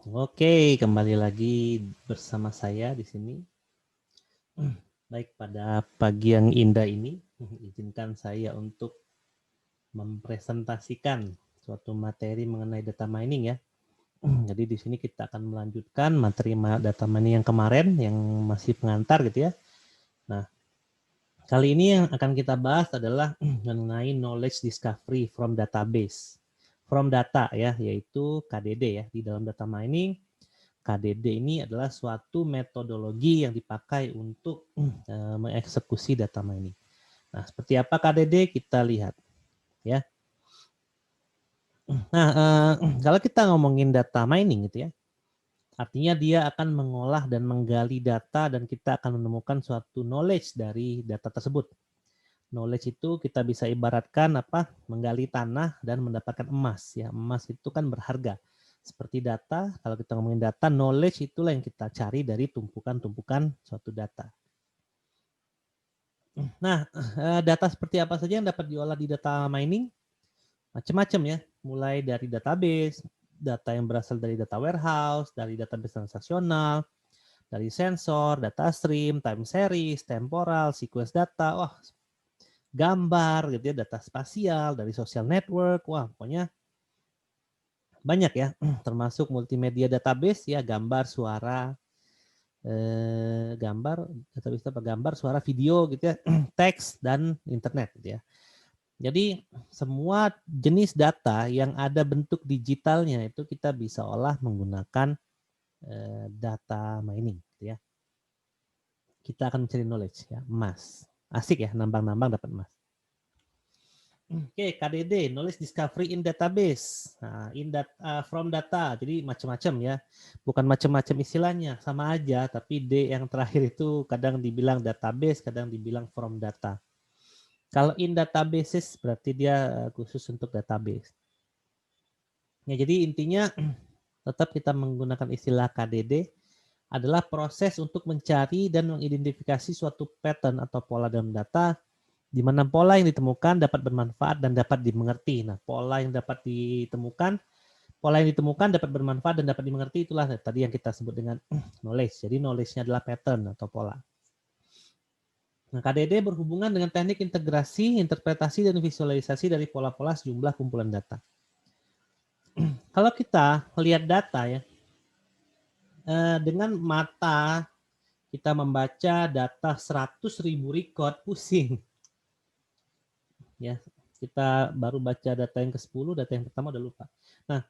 Oke, kembali lagi bersama saya di sini. Baik, pada pagi yang indah ini, izinkan saya untuk mempresentasikan suatu materi mengenai data mining ya. Jadi di sini kita akan melanjutkan materi data mining yang kemarin yang masih pengantar gitu ya. Nah, kali ini yang akan kita bahas adalah mengenai knowledge discovery from database. From data ya, yaitu KDD ya. Di dalam data mining KDD ini adalah suatu metodologi yang dipakai untuk mengeksekusi data mining. Nah, seperti apa KDD kita lihat ya. Nah, kalau kita ngomongin data mining gitu ya, artinya dia akan mengolah dan menggali data dan kita akan menemukan suatu knowledge dari data tersebut. Knowledge itu kita bisa ibaratkan apa? Menggali tanah dan mendapatkan emas ya. Emas itu kan berharga. Seperti data, kalau kita ngomongin data, knowledge itulah yang kita cari dari tumpukan-tumpukan suatu data. Nah, data seperti apa saja yang dapat diolah di data mining? Macam-macam ya, mulai dari database, data yang berasal dari data warehouse, dari database transaksional, dari sensor, data stream, time series, temporal, sequence data, wah, gambar gitu ya, data spasial, dari social network, wah pokoknya banyak ya, termasuk multimedia database ya, gambar, suara, database apa gambar, suara, video gitu ya, teks dan internet gitu ya. Jadi semua jenis data yang ada bentuk digitalnya itu kita bisa olah menggunakan data mining gitu ya. Kita akan mencari knowledge ya, emas. Asik ya, nambang-nambang dapat emas. Oke, KDD, knowledge discovery in database. Nah, from data, jadi macam-macam ya. Bukan macam-macam istilahnya, sama aja. Tapi D yang terakhir itu kadang dibilang database, kadang dibilang from data. Kalau in databases berarti dia khusus untuk database. Ya, jadi intinya tetap kita menggunakan istilah KDD adalah proses untuk mencari dan mengidentifikasi suatu pattern atau pola dalam data di mana pola yang ditemukan dapat bermanfaat dan dapat dimengerti. Nah, pola yang ditemukan dapat bermanfaat dan dapat dimengerti, itulah tadi yang kita sebut dengan knowledge. Jadi knowledge-nya adalah pattern atau pola. Nah, KDD berhubungan dengan teknik integrasi, interpretasi, dan visualisasi dari pola-pola sejumlah kumpulan data. Kalau kita lihat data ya, dengan mata kita membaca data 100.000 record, pusing. Ya, kita baru baca data yang ke-10, data yang pertama udah lupa. Nah,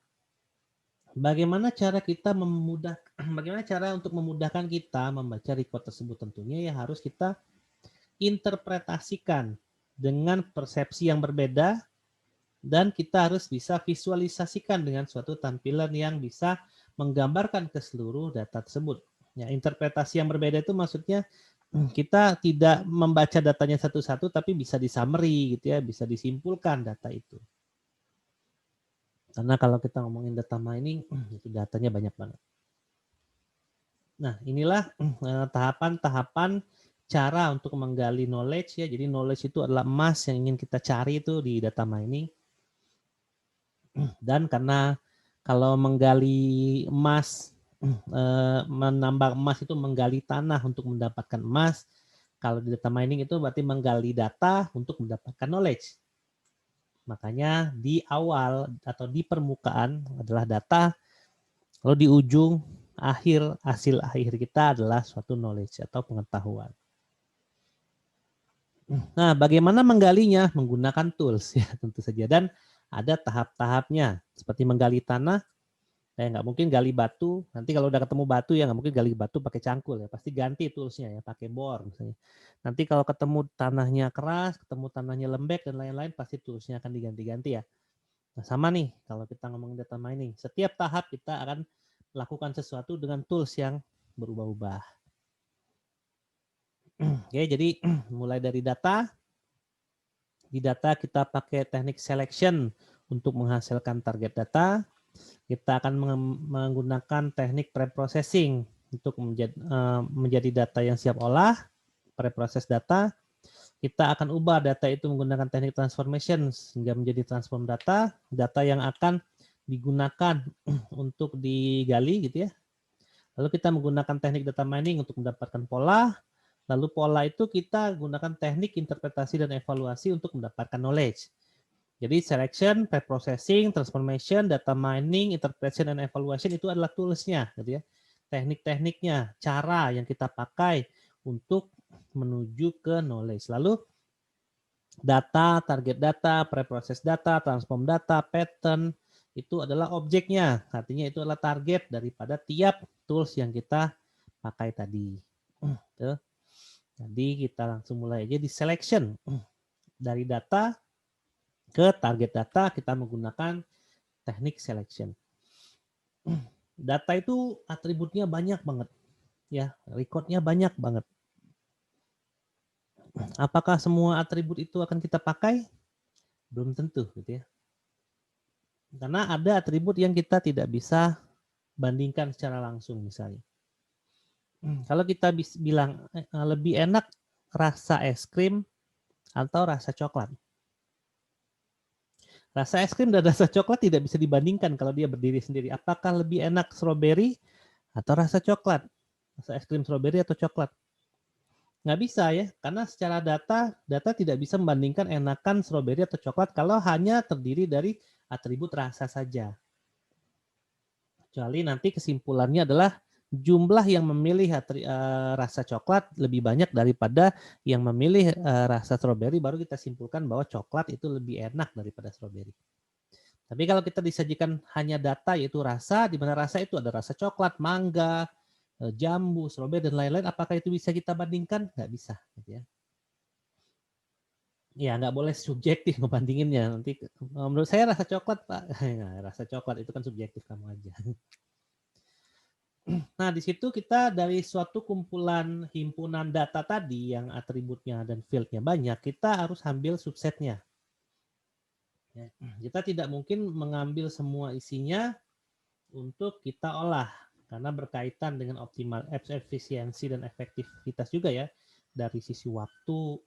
bagaimana cara untuk memudahkan kita membaca record tersebut? Tentunya ya harus kita interpretasikan dengan persepsi yang berbeda dan kita harus bisa visualisasikan dengan suatu tampilan yang bisa menggambarkan ke seluruh data tersebut. Ya, interpretasi yang berbeda itu maksudnya kita tidak membaca datanya satu-satu tapi bisa di-summary gitu ya, bisa disimpulkan data itu. Karena kalau kita ngomongin data mining, itu datanya banyak banget. Nah, inilah tahapan-tahapan cara untuk menggali knowledge ya. Jadi knowledge itu adalah emas yang ingin kita cari itu di data mining. Dan karena kalau menggali emas, menambang emas itu menggali tanah untuk mendapatkan emas. Kalau di data mining itu berarti menggali data untuk mendapatkan knowledge. Makanya di awal atau di permukaan adalah data, lalu di ujung hasil akhir kita adalah suatu knowledge atau pengetahuan. Nah, bagaimana menggalinya? Menggunakan tools ya tentu saja, dan ada tahap-tahapnya seperti menggali tanah. Nggak mungkin gali batu, nanti kalau udah ketemu batu ya nggak mungkin gali batu pakai cangkul ya, pasti ganti toolsnya ya, pakai bor misalnya. Nanti kalau ketemu tanahnya keras, ketemu tanahnya lembek dan lain-lain, pasti toolsnya akan diganti-ganti ya. Nah, sama nih kalau kita ngomongin data mining, setiap tahap kita akan melakukan sesuatu dengan tools yang berubah-ubah. Oke, jadi mulai dari data, di data kita pakai teknik selection untuk menghasilkan target data. Kita akan menggunakan teknik pre-processing untuk menjadi data yang siap olah, pre-process data. Kita akan ubah data itu menggunakan teknik transformation sehingga menjadi transform data, data yang akan digunakan untuk digali gitu ya. Lalu kita menggunakan teknik data mining untuk mendapatkan pola. Lalu pola itu kita gunakan teknik interpretasi dan evaluasi untuk mendapatkan knowledge. Jadi selection, preprocessing, transformation, data mining, interpretation, and evaluation itu adalah toolsnya, gitu ya. Teknik-tekniknya, cara yang kita pakai untuk menuju ke knowledge. Lalu data, target data, preprocess data, transform data, pattern, itu adalah objeknya. Artinya itu adalah target daripada tiap tools yang kita pakai tadi. Jadi kita langsung mulai aja di selection. Dari data ke target data kita menggunakan teknik selection. Data itu atributnya banyak banget. Ya, recordnya banyak banget. Apakah semua atribut itu akan kita pakai? Belum tentu gitu ya. Karena ada atribut yang kita tidak bisa bandingkan secara langsung misalnya. Kalau kita bilang lebih enak rasa es krim atau rasa coklat. Rasa es krim dan rasa coklat tidak bisa dibandingkan kalau dia berdiri sendiri. Apakah lebih enak strawberry atau rasa coklat? Rasa es krim strawberry atau coklat? Nggak bisa ya, karena secara data tidak bisa membandingkan enakan strawberry atau coklat kalau hanya terdiri dari atribut rasa saja. Kecuali nanti kesimpulannya adalah jumlah yang memilih rasa coklat lebih banyak daripada yang memilih rasa strawberry, baru kita simpulkan bahwa coklat itu lebih enak daripada strawberry. Tapi kalau kita disajikan hanya data yaitu rasa, di mana rasa itu ada rasa coklat, mangga, jambu, strawberry, dan lain-lain, apakah itu bisa kita bandingkan? Nggak bisa. Gitu ya. Ya, nggak boleh subjektif ngebandinginnya. Nanti menurut saya rasa coklat, Pak. Nah, rasa coklat itu kan subjektif kamu aja. Nah, di situ kita dari suatu kumpulan himpunan data tadi yang atributnya dan fieldnya banyak, kita harus ambil subsetnya. Ya, kita tidak mungkin mengambil semua isinya untuk kita olah karena berkaitan dengan optimal efisiensi dan efektivitas juga ya, dari sisi waktu,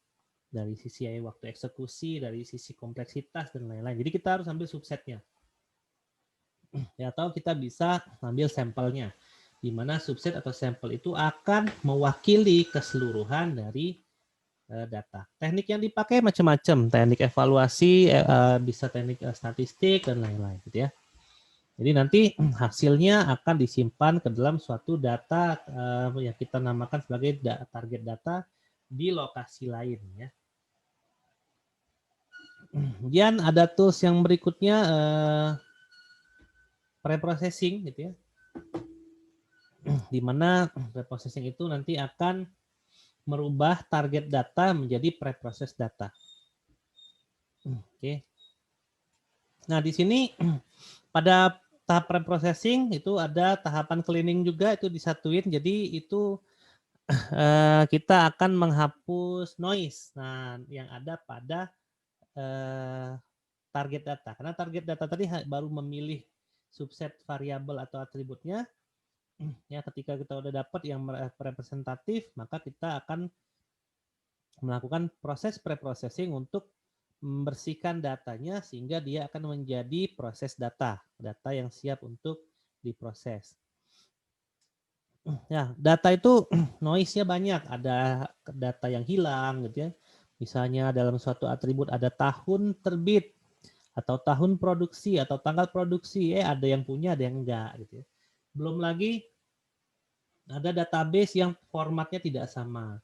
dari sisi waktu eksekusi, dari sisi kompleksitas dan lain-lain. Jadi kita harus ambil subsetnya. Ya, atau kita bisa ambil sampelnya, di mana subset atau sampel itu akan mewakili keseluruhan dari data. Teknik yang dipakai macam-macam, teknik evaluasi, bisa teknik statistik dan lain-lain, gitu ya. Jadi nanti hasilnya akan disimpan ke dalam suatu data yang kita namakan sebagai target data di lokasi lain, ya. Kemudian ada tools yang berikutnya preprocessing, gitu ya. Di mana preprocessing itu nanti akan merubah target data menjadi preprocess data. Oke. Nah, di sini pada tahap preprocessing itu ada tahapan cleaning juga, itu disatuin. Jadi itu kita akan menghapus noise. Nah, yang ada pada target data. Karena target data tadi baru memilih subset variabel atau atributnya. Ya, ketika kita udah dapat yang representatif, maka kita akan melakukan proses preprocessing untuk membersihkan datanya sehingga dia akan menjadi proses data yang siap untuk diproses. Ya, data itu noise-nya banyak, ada data yang hilang gitu ya. Misalnya dalam suatu atribut ada tahun terbit atau tahun produksi atau tanggal produksi, ada yang punya, ada yang enggak gitu ya. Belum lagi ada database yang formatnya tidak sama.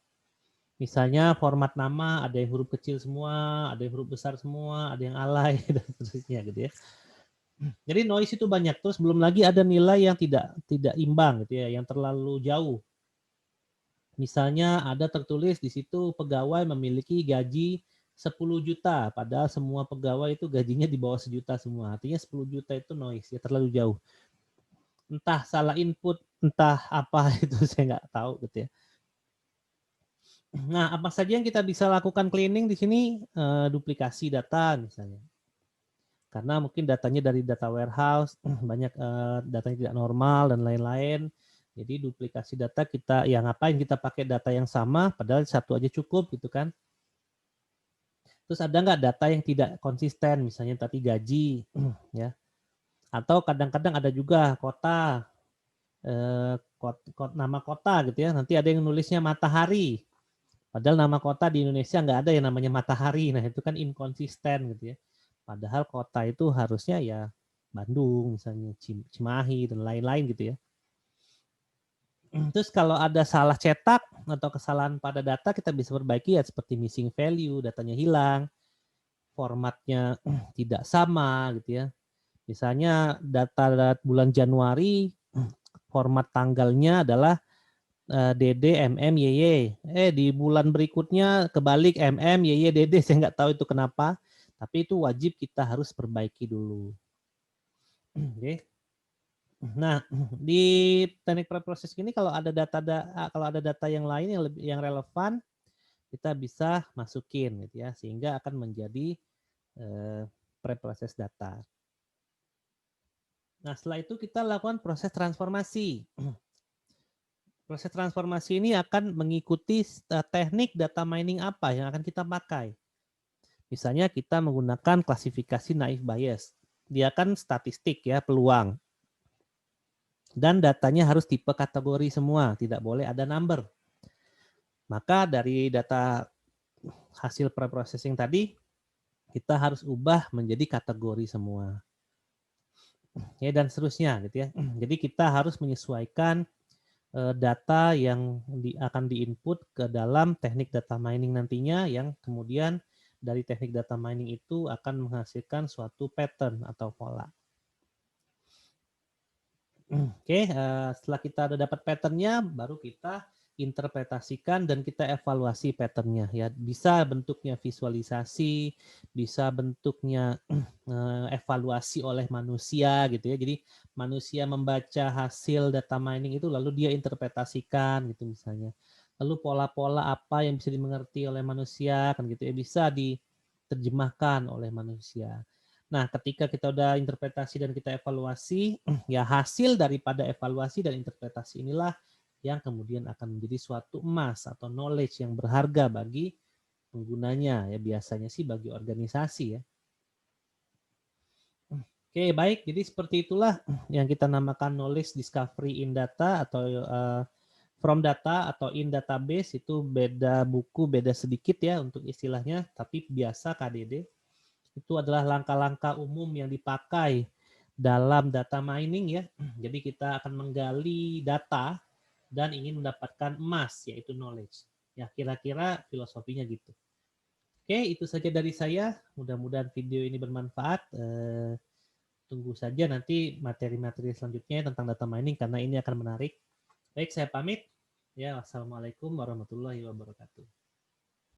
Misalnya format nama ada yang huruf kecil semua, ada yang huruf besar semua, ada yang alay dan seterusnya gitu ya. Jadi noise itu banyak, terus belum lagi ada nilai yang tidak imbang gitu ya, yang terlalu jauh. Misalnya ada tertulis di situ pegawai memiliki gaji 10 juta, padahal semua pegawai itu gajinya di bawah 1 juta semua. Artinya 10 juta itu noise, ya terlalu jauh. Entah salah input, entah apa itu saya nggak tahu gitu ya. Nah, apa saja yang kita bisa lakukan cleaning di sini? Duplikasi data misalnya. Karena mungkin datanya dari data warehouse, banyak datanya tidak normal dan lain-lain. Jadi duplikasi data kita, ya ngapain kita pakai data yang sama, padahal satu aja cukup gitu kan. Terus ada nggak data yang tidak konsisten, misalnya tadi gaji, ya. Atau kadang-kadang ada juga kota, nama kota gitu ya. Nanti ada yang nulisnya matahari. Padahal nama kota di Indonesia nggak ada yang namanya matahari. Nah itu kan inkonsisten gitu ya. Padahal kota itu harusnya ya Bandung misalnya, Cimahi dan lain-lain gitu ya. Terus kalau ada salah cetak atau kesalahan pada data kita bisa perbaiki ya seperti missing value, datanya hilang, formatnya tidak sama gitu ya. Misalnya data bulan Januari format tanggalnya adalah DD, MM, YY. Di bulan berikutnya kebalik MM, YY, DD. Saya nggak tahu itu kenapa. Tapi itu wajib kita harus perbaiki dulu. Oke. Nah, di teknik preprocessing ini kalau ada data yang lain yang relevan, kita bisa masukin gitu ya, sehingga akan menjadi preprocess data. Nah, setelah itu kita lakukan proses transformasi. Proses transformasi ini akan mengikuti teknik data mining apa yang akan kita pakai. Misalnya kita menggunakan klasifikasi naive Bayes. Dia kan statistik ya, peluang. Dan datanya harus tipe kategori semua, tidak boleh ada number. Maka dari data hasil preprocessing tadi, kita harus ubah menjadi kategori semua. Ya, dan seterusnya gitu ya. Jadi kita harus menyesuaikan data yang akan diinput ke dalam teknik data mining nantinya, yang kemudian dari teknik data mining itu akan menghasilkan suatu pattern atau pola. Oke, setelah kita ada dapat patternnya, baru kita interpretasikan dan kita evaluasi patternnya. Ya, bisa bentuknya visualisasi, bisa bentuknya evaluasi oleh manusia gitu ya. Jadi manusia membaca hasil data mining itu lalu dia interpretasikan gitu misalnya. Lalu pola-pola apa yang bisa dimengerti oleh manusia kan gitu ya, bisa diterjemahkan oleh manusia. Nah, ketika kita udah interpretasi dan kita evaluasi, ya hasil daripada evaluasi dan interpretasi inilah yang kemudian akan menjadi suatu emas atau knowledge yang berharga bagi penggunanya, ya biasanya sih bagi organisasi ya. Oke, baik. Jadi seperti itulah yang kita namakan knowledge discovery in data atau from data atau in database. Itu beda buku, beda sedikit ya untuk istilahnya, tapi biasa KDD. Itu adalah langkah-langkah umum yang dipakai dalam data mining ya. Jadi kita akan menggali data dan ingin mendapatkan emas, yaitu knowledge. Ya, kira-kira filosofinya gitu. Oke, itu saja dari saya. Mudah-mudahan video ini bermanfaat. Tunggu saja nanti materi-materi selanjutnya tentang data mining karena ini akan menarik. Baik, saya pamit. Ya, wassalamualaikum warahmatullahi wabarakatuh.